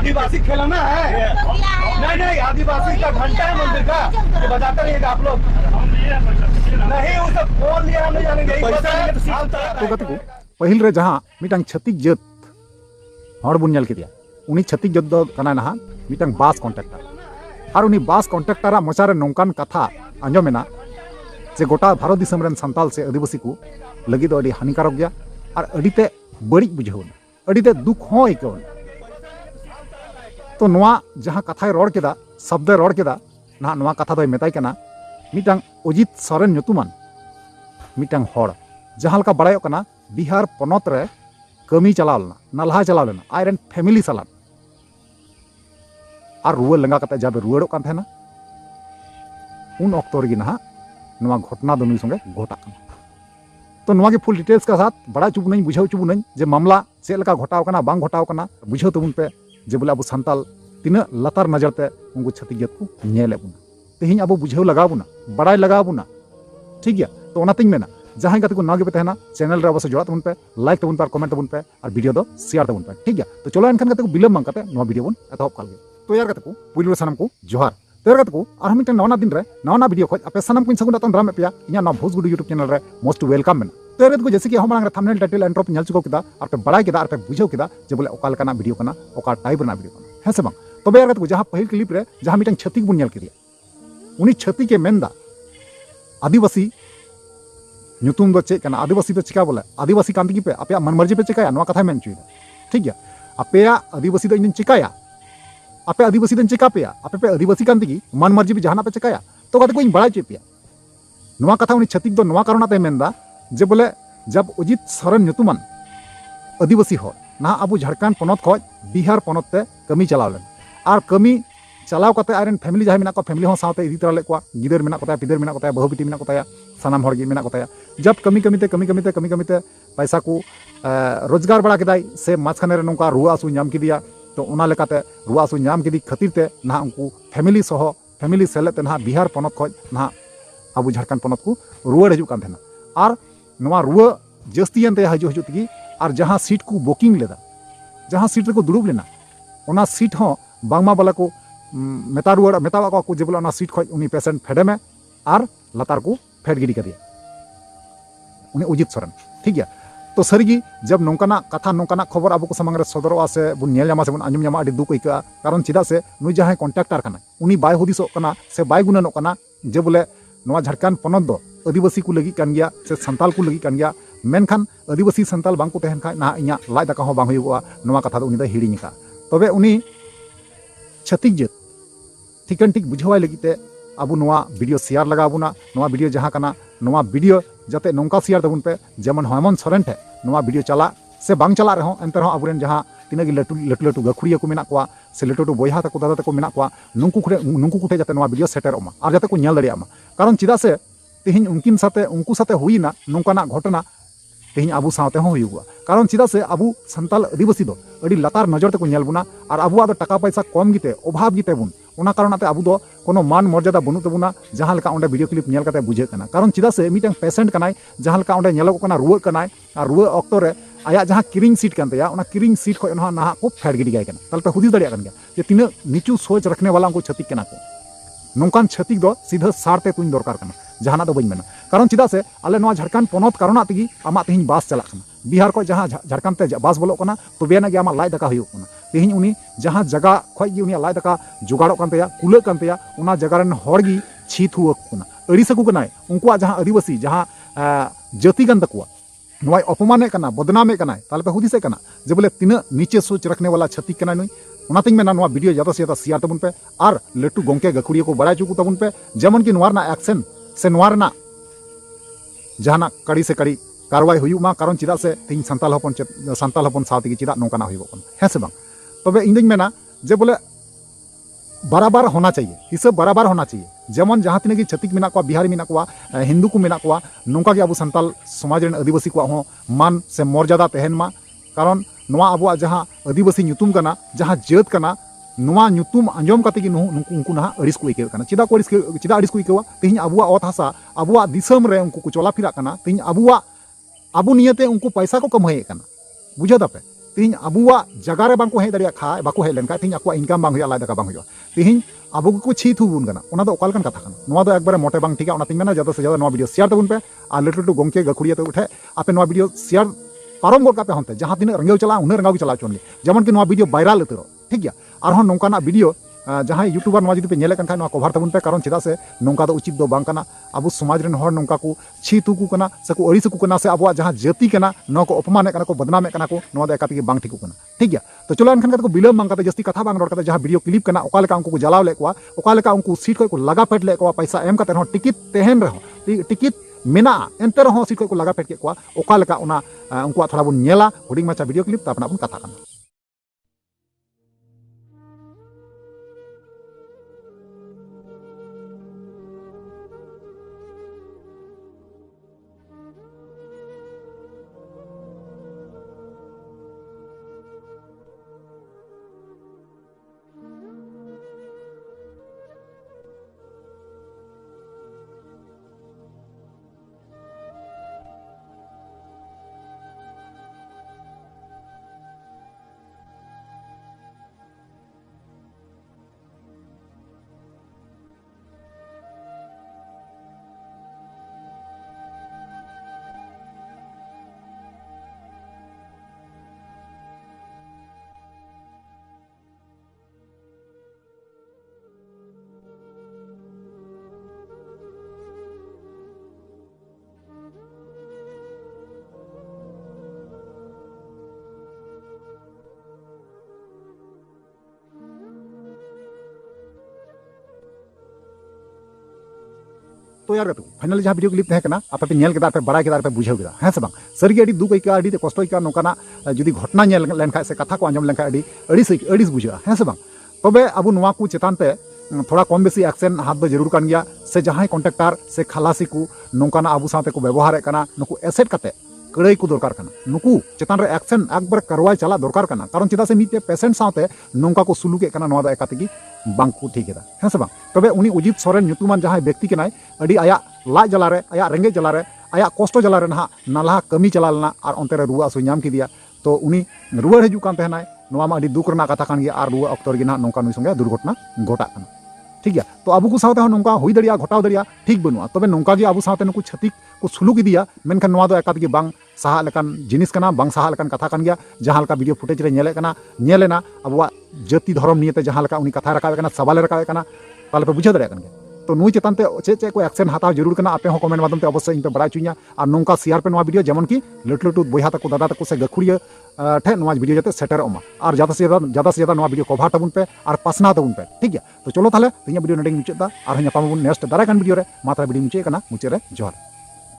आदिवासी खिलौना है? नहीं नहीं, आदिवासी का घंटा है मंदिर का, ये बजाते रहिएगा आप लोग। नहीं वो सब बोल लिया, हम नहीं जानेंगे। तो गति को पहिल रे जहां मिटांग छत्तीक जत हड़ बुन के दिया उनी छत्तीक जत दो कना ना मिटांग बास कॉन्ट्रैक्टर और उनी बास कॉन्ट्रैक्टर मचारे नौकान कथा आंजमेना जे गोटा भारत दिसम रेन संताल से आदिवासी को लगी दो अड़ी हानिकारक गया और अड़ीते बड़ी बुझावन अड़ीते दुख हो आइकवन। तो नोआ जहां कथाय रोड केदा शब्द रोड केदा ना नोआ कथा दो मेताय कना मिटांग अजित सोरेन ᱧᱩᱛᱩᱢᱟᱱ मिटांग हड़ जहां लका बड़ायो कना बिहार पनत रे कमी चलाव लेना नालहा चलाव लेना आयरन फैमिली सालान और रुआ लंगा कते जब रुआड़ो कान थेना उन ऑक्टो रे ना नोआ घटना दो नुई संगे घटा तो नोआ के फुल डिटेल्स का साथ बड़ा चुब नहीं बुझाव चुब नहीं जे मामला चेद लका घटाव कना बांग घटाव कना बुझाव तबुन पे जे बोले अब संताल तीना लतार नजर ते उनको छत्तीक जात को नेले बुना तेहिं अब बुझाव लगाव बुना बड़ाई लगाव बुना ठीक गया। तो ओनातिंग मेना जहां गति को ना गे तहना चैनल रे अवश्य जोड़ा तबुन पे लाइक तबुन पे कमेंट तबुन पे और वीडियो दो शेयर तबुन पे ठीक गया। तो चलो एनखान गति को बिलम बांग कते नोआ वीडियो बन एतहब काल गे। तो यार गति को पुइलु सानम को जोहार। तो यार गति को और हम नवा दिन रे नवा वीडियो खoj आपे सानम को सगुन दातन दाम पे इना ना भोज गुडू यूट्यूब चैनल रे मोस्ट वेलकम मेना। तो यार गति को जैसे कि हम मांग थंबनेल टाइटल एंट्रो पे चुको केदा और पे बड़ाई केदा और पे बुझाव केदा जे बोले ओका लकाना वीडियो कना ओका टाइप रना वीडियो कना है से बांग। तबे यार गति को जहां पहिल क्लिप रे जहां मिटन छत्तीक बुन नेल केदिया उनी छत्तीक के मेनदा आदिवासी ᱧᱩᱛᱩᱢ ᱫᱚ ᱪᱮᱫ ᱠᱟᱱᱟ आदिवासी ᱫᱚ ᱪᱤᱠᱟ ᱵᱚᱞᱮ आदिवासी ᱠᱟᱱ ᱛᱮᱜᱮ ᱯᱮ ᱟᱯᱮᱭᱟᱜ ᱢᱚᱱ ᱢᱟᱨᱡᱤ ᱯᱮ ᱪᱤᱠᱟᱭᱟ ᱱᱚᱣᱟ ᱠᱟᱛᱷᱟᱭ ᱢᱮᱱ ᱪᱚᱭᱫᱟ ᱴᱷᱤᱠ ᱜᱮᱭᱟ। ᱟᱯᱮᱭᱟᱜ आदिवासी ᱫᱚ ᱤᱧ ᱪᱤᱠᱟᱭᱟ ᱟᱯᱮ आदिवासी ᱫᱚᱧ ᱪᱤᱠᱟ ᱯᱮᱭᱟ ᱟᱯᱮ ᱯᱮ आदिवासी ᱠᱟᱱ ᱛᱮᱜᱮ ᱢᱚᱱ ᱢᱟᱨᱡᱤ ᱯᱮ ᱡᱟᱦᱟᱱᱟᱜ ᱯᱮ ᱪᱤᱠᱟᱭᱟ ᱛᱚ ᱠᱟᱛᱮ ᱠᱚ ᱤᱧ ᱵᱟᱲᱟᱭ ᱪᱚᱭ ᱯᱮᱭᱟ ᱱᱚᱣᱟ ᱠᱟᱛᱷᱟ उनी छत्तीक दो नोआ कारणते मेनदा जे बोले जब अजित सोरेन ᱧᱩᱛᱩᱢᱟᱱ आदिवासी हर ना अब झारखंड पनत खoj बिहार पनत ते कमी चलाव लेन और कमी चलाव कते आयरन फैमिली जहां मेना को फैमिली हो साथे इदी तरा ले को गिदर मेना कोता पिदर मेना कोता बहु बिटी मेना कोता सानाम हर गे मेना कोता जब कमी कमीते पैसा को रोजगार बड़ा केदाय से माछखाने रे नोंका रुआ आसु नाम किदिया तो ओना लेकाते रुआ आसु नाम किदी खातिर ते ना उनको फैमिली सह फैमिली सेलेते ना बिहार पनत खoj ना अब झारखंड पनत को रुआ हजू कान थेना और नोआ रुआ जस्तियनते हजू हजू तगी और जहां सीट को बुकिंग लेदा जहां सीट रे को दुड़ुब लेना ओना सीट हो बांगमा वाला को मेता रुआ मेतावा को जे बोले ओना सीट खoj उनी पेशेंट फेडे में और लतार को फेड गिडी करिया उनी अजित सोरेन ठीक गया। तो सरीगी जब नौकाना कथा नौकाना खबर अब को सामने सदरों से बुन नेल जामा से बुन आंजम जामा अडी दुख इका कारण चिदा से नुई जहां कॉन्ट्रैक्टर कना उनी बाय हुदिसो कना से बाय गुणनो कना जे बोले नोआ झारखंड पनत दो आदिवासी को लगी कान गया से संताल को लगी कान गया मेनखान आदिवासी संताल बांग को तहन खा ना इया लाय दाका हो बांग हुआ नोआ कथा दो उनी दा हिड़िंग का तबे उनी छत्तीक जत ठिकन ठीक बुझावाय लगिते अब नोआ वीडियो शेयर लगाबुना नोआ वीडियो जहां कना नोआ वीडियो जाते नौका शेयर तबुन पे जेमन हेमंत सोरेन ठे नोआ वीडियो चला से बांग चला रहो एंते रहो अबुरेन जहां तिनागी लटू लटू लटू गखुड़िया को मेना कोआ से लटू लटू बोया तको दादा तको मेना कोआ नुंकु कुठे जाते नोआ वीडियो सेटेरमा और जाते को नेल दरियामा कारण चिदा से तेहिं उनकिन साथे उनको साथे हुईना नौकाना घटना तेहिं अबु साथे हो हुआ कारण चिदा से अबु संताल आदिवासी दो अड़ी लतार नजर ते को नेल बुना और अबुआ दो टका पैसा कम गिते अभाव गिते बुन ओना कारणते अबु दो कोनो मान मर्यादा बनु तबुना जहां लका ओंडे वीडियो क्लिप नेल कते बुझे कना कारण चिदा से मिटन पेशेंट कनाय जहां लका ओंडे नेलो कना रुआ कनाय और रुआ ऑक्टो रे आया जहां किरिंग सीट कान तया ओना किरिंग सीट खoj ना ना को फेड गिडी गाय कना ताल पे हुदी दड़िया कन गया जे तिना नीचू सोच रखने वाला को छतिक कना को नौकान छतिक दो सीधा सारते तुन दरकार कना जहाना दो बइन मेना कारण चिदा से आले नोआ झारखंड पनत कारणा तगी आमा तेहिं बास चला कना बिहार को जहां झारखंड ते बास बोलो कना तो बेना गे आमा लाय दका हुयो कना तेहिं उनी जहां जगह खoj गी उनी लाय दका जुगाड़ो कान तया कुला कान तया ओना जगह रन हर गी छीत हुआ कना अड़िसकु कनाय उनकुआ जहां आदिवासी जहां जाति कान तकुआ नोआ अपमाने कना बदनामे कना ताल पे हुदिसे कना जे बोले तिना नीचे सोच रखने वाला छतिक कना नुई ओनातिंग मेना नोआ वीडियो ज्यादा से ज्यादा शेयर तबुन पे और लटू गोंके गखुड़िया को बड़ा चुकु तबुन पे जेमन की नोआ ना एक्शन से नोआ ना जहाना कड़ी से कड़ी कार्रवाई हुयुमा कारण चिदा से तीन संताल हपन साथी चिदा नौकाना हुयुगन है से बांग तबे इन मेना जे बोले बराबर होना चाहिए हिसाब बराबर होना चाहिए जेमन जहां तिना की छतिक मेना को बिहारी मेना को हिंदू को मेना को नौका के अब संताल समाज रेन आदिवासी को हो मान से मर्यादा तहन मा कारण नोआ अब जहां आदिवासी ᱧᱩᱛᱩᱢ कना जहां जात कना नोआ ᱧᱩᱛᱩᱢ आंजम कते कि उनको ना अड़िस को इकेव कना चिदा को अड़िस को इकेवा तेहिं अबुआ ओत हासा अबुआ दिसम रे उनको को चला फिरा कना तेहिं अबुआ अबु नियते उनको पैसा को कमाए कना बुझा दापे तीन अबुआ जगह रे बांको हेज दाड़िया खा बाको हेज लेन तीन आको इनकाम बांग हुआ लाइ दाका बांग हुआ तीन अब को छी थुबुन कना ओना दो ओकाल कन कथा कना नोआ दो एकबारे मोटे बांग ठीक है ओना तीन मेना ज्यादा से ज्यादा नोआ वीडियो शेयर तबुन पे आ लटु लटु गोंके गखुड़िया तो उठे आपे नोआ वीडियो शेयर पारम गोट कापे होंते जहां तीन रंगेव चला उन्हें रंगाव चला चोनगे जेमन कि नोआ वीडियो वायरल उतरो ठीक गया आरो नोंकाना वीडियो जहाँ यूट्यूबर नोआ जुदी पे नेले कन खाय नोआ कवर तबुन पे कारण चेदा से नोंका दो उचित दो बांग कना अब समाज रेन हर नोंका को छी तुकु कना से को अड़ी सुकु कना से अब जहाँ जाति कना नोआ को अपमाने कना को बदनामे कना को नोआ दो एकाती के बांग ठिकु कना ठीक गया तो चलो एनखान को बिलम बांग कते जस्ती कथा बांग रोड कते जहाँ वीडियो क्लिप कना ओका लेका उनको को जलाव ले कोआ ओका लेका उनको सीट को लगा पेट ले कोआ पैसा एम कते रहो टिकट तेहन रहो टिकट मेना एंते रहो सीट को लगा पेट के कोआ ओका लेका उना उनको थोड़ा बुन नेला हुडिंग माचा वीडियो क्लिप तापना बुन कथा कना तो यार फाइनल जहाँ वीडियो क्लिप तहकना आपे पे नेल केदा पे बड़ा केदा पे बुझाव केदा हें से बांग सरिगे अड़ी दुख आइका अड़ी कष्ट आइका नोकाना जुदी घटना नेल लेनखा से कथा को आंजम लेनखा अड़ीस बुझा हें से बांग तबे अब नोआ को चेतान पे थोड़ा कम बेसी एक्शन हाथ दो जरूर कान गया से जहाँ कॉन्ट्रेक्टर से खलासी को नोकाना आबू साथे को व्यवहार कना नुकु एसेट कते कड़ाई को दरकार कना नुकु चेतान रे एक्शन एकबार करवाई चला दरकार कना कारण चेदा से मिटे पेशेंट साथे नोंका को सुलुके कना नोआ दा एकातेगी बांग को ठीक है हें से बांग तबे उनी उजित सोरेन ᱧᱩᱛᱩᱢᱟᱱ जहाँ व्यक्ति केनाय अड़ी आया लाज जला रे आया रेंगे जला रे आया कष्ट जला रे ना नाला कमी चला लेना और अंते रे रुआ आसु नाम किदिया तो उनी रुआ हजू कान तहनाय नोआ मा अड़ी दुख रना कथा कान गया और रुआ अक्तर गे ना नोंका नुई संगे दुर्घटना घटा कना ठीक है तो अब को साथे नोंका हुई दड़िया घटाव दड़िया ठीक बनुआ तबे नोंका गे अब साथे नुकु छतिक को सुलुक इदिया मेनखान नोआ दो एकात गे बांग साहा लेकान जिनिस कना बांग साहा लेकान कथा कान गया जहाँ लका वीडियो फुटेज रे नेले कना नेलेना अब जाति धर्म नियते जहाँ लका उनी कथा रकावे कना सवाल रकावे कना ताले पे बुझा दड़िया कन गया तो नुई चेतान ते चे को एक्शन हाताव जरूर कना आपे हो कमेंट माध्यम ते अवश्य इन पे बड़ा चुइया और नोंका शेयर पे नोआ वीडियो जेमन की लटु लटु बोया तको दादा तको से गखुड़िया ठे नोआ वीडियो जाते सेटर ओमा और ज्यादा से ज्यादा नोआ वीडियो कवर तबुन पे और पासना तबुन पे ठीक है तो चलो ताले तिया वीडियो नडे मुचादा और हन्या पामबुन नेक्स्ट दाराय कान वीडियो रे मात्रा वीडियो मुचे कना मुचे रे जोहार।